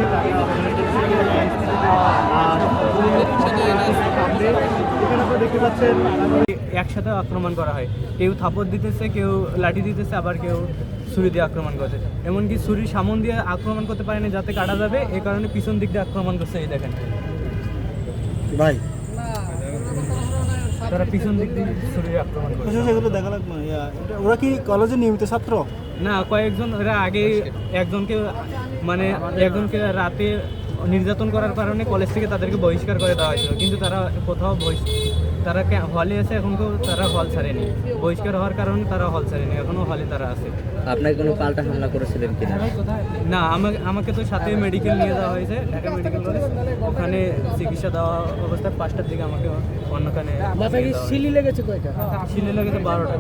আছে তাকে আবেদন করছে। আর এখানে তো দেখতে পাচ্ছেন একসাথে আক্রমণ করা হয়, কেউ থাপড় দিতেছে, কেউ লাঠি দিতেছে, আবার কেউ ছুরি দিয়ে আক্রমণ করছে। এমনকি ছুরির সামন দিয়ে আক্রমণ করতে পারেনি যাতে কাটা যাবে, এই কারণে পিছন দিক দিয়ে আক্রমণ করছে। এই দেখেন ভাই তারা পিছন দিক দিয়ে ছুরি দিয়ে আক্রমণ করছে। সেগুলো দেখা লাগবে। ওরা কি কলেজের নিয়মিত ছাত্র? না, কয়েকজন এরা আগে একজনকে রাতে নির্যাতন করার কারণে কলেজ থেকে তাদেরকে বহিষ্কার করে দেওয়া হয়েছিল, কিন্তু তারা কোথাও তারা হলে আছে, এখন তারা হল ছাড়েনি। বহিষ্কার হওয়ার কারণে তারা হল ছাড়েনি, এখনও হলে তারা আছে। আপনাকে কোনো পাল্টা হামলা করেছিলেন কিনা? না, আমাকে তো সাথে মেডিকেল নিয়ে যাওয়া হয়েছে, ঢাকা মেডিকেল কলেজ। ওখানে চিকিৎসা দেওয়া অবস্থায় 5টার দিকে আমাকে অন্যখানে সিলি লেগেছে কয়টা? সিলে লেগেছে 12টা।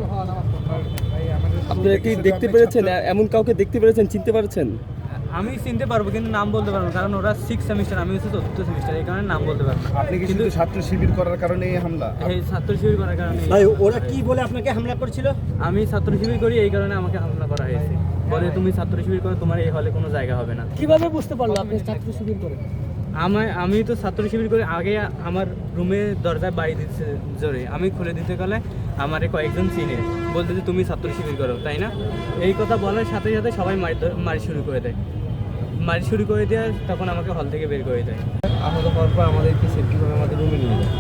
আপনি কি দেখতে পেরেছেন, এমন কাউকে দেখতে পেরেছেন, চিনতে পারছেন? আমি চিনতে পারবো কিন্তু নাম বলতে পারবো না, কারণ ওরা 6 সেমিস্টার, আমি হচ্ছে 4th সেমিস্টার, এই কারণে নাম বলতে পারবো না। আপনি কি শুধু ছাত্র শিবির করার কারণে এই হামলা? এই ছাত্র শিবির করার কারণে। ভাই ওরা কি বলে আপনাকে হামলা করেছিল? আমি ছাত্র শিবির করি, এই কারণে আমাকে হামলা করা হয়েছে। বলে তুমি ছাত্র শিবির করো, তোমার এই হলে কোনো জায়গা হবে না। কিভাবে বুঝতে পারলো আপনি ছাত্র শিবির করেন? আমি তো ছাত্র শিবির করে আগে আমার রুমে দরজায় বাড়ি দিচ্ছে জোরে, আমি খুলে দিতে গেলে আমারে কয়েকজন চিনে, বলতে যে তুমি ছাত্র শিবির করো, তাই না? এই কথা বলার সাথে সাথে সবাই মারি শুরু করে দেয়। তখন আমাকে হল থেকে বের করে দেয়। আহত হওয়ার পর আমাদেরকে সেফটিভাবে আমাদের রুমে নিয়ে যায়।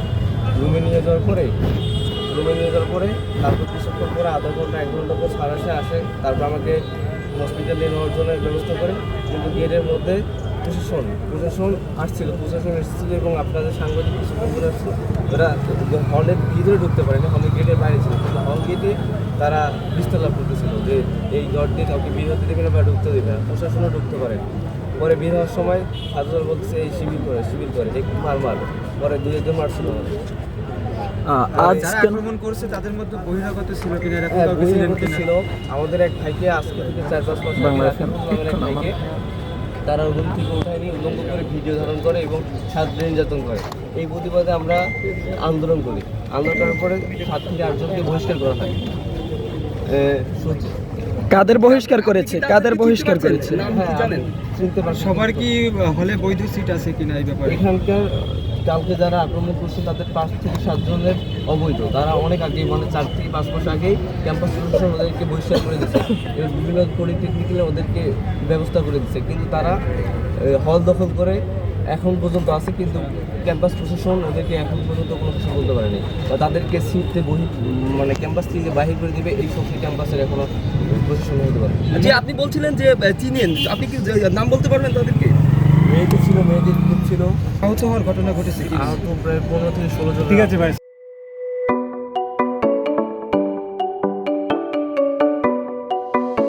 রুমে নিয়ে যাওয়ার পরে তারপর কিছুক্ষণ পরে আধা ঘন্টা 1 ঘন্টা পর স্যার আসে। তারপর আমাকে হসপিটালে নেওয়ার জন্য ব্যবস্থা করে, কিন্তু গেটের মধ্যে প্রশাসন এসেছিল এবং আপনাদের সাংবাদিক কিছু খবর আসছে। ওরা হলের ভিতরে ঢুকতে পারেনি, হলের গেটের বাইরে ছিল, কিন্তু হল গেটে তারা বিস্তলা করতেছিল যে এই ঘর দিয়ে কাউকে বের হতে দেবে না বা ঢুকতে দেবে না। প্রশাসনও ঢুকতে পারে। পরে বের হওয়ার সময় হাজার বলতেছে এই শিবির করে একটু মার পরে 2-1 মারছিল। যারা আক্রমণ করছে তাদের মধ্যে বহিরাগত ছিল কিনা এরকম হ্যাঁ, কাউকে ছিলেন বহিরাগত কিনা? ছিল। আমাদের এক ভাইকে আজকে থেকে 4-5 মাস আগে এক ভাইকে তারা রুম থেকে উঠায়নি, উলঙ্গ করে ভিডিও ধারণ করে এবং ছাত্র নির্যাতন করে। এই প্রতিবাদে আমরা আন্দোলন করার পরে 7 থেকে 8 জনকে বহিষ্কার করা হয়। কাদের বহিষ্কার করেছে? হ্যাঁ, জানেন চিনতে পারছি। সবার কি হলে বৈধ সিট আছে কিনা এই ব্যাপারে? এখানকার কাউকে যারা আক্রমণ করছে তাদের 5 থেকে 7 জনের অবৈধ। তারা অনেক আগেই, মানে 4 থেকে 5 মাস আগেই ক্যাম্পাস প্রশাসন ওদেরকে বহিষ্কার করে দিচ্ছে এবং বিভিন্ন পলিটেকনিক্যালে ওদেরকে ব্যবস্থা করে দিচ্ছে, কিন্তু তারা হল দখল করে এখন পর্যন্ত আছে, কিন্তু ক্যাম্পাস প্রশাসন ওদেরকে এখন পর্যন্ত কোনো কিছু বলতে পারেনি বা তাদেরকে সিটে মানে ক্যাম্পাস থেকে বাহির করে দিবে এই শক্তি ক্যাম্পাসের এখনো প্রশাসন হতে পারে। যে আপনি বলছিলেন যে চিনেন, আপনি কি নাম বলতে পারবেন তাদেরকে? মেয়েদের গ্রুপ ছিল। আহত হওয়ার ঘটনা ঘটেছে কি? আহত প্রায় 15 থেকে 16 জন। ঠিক আছে ভাই।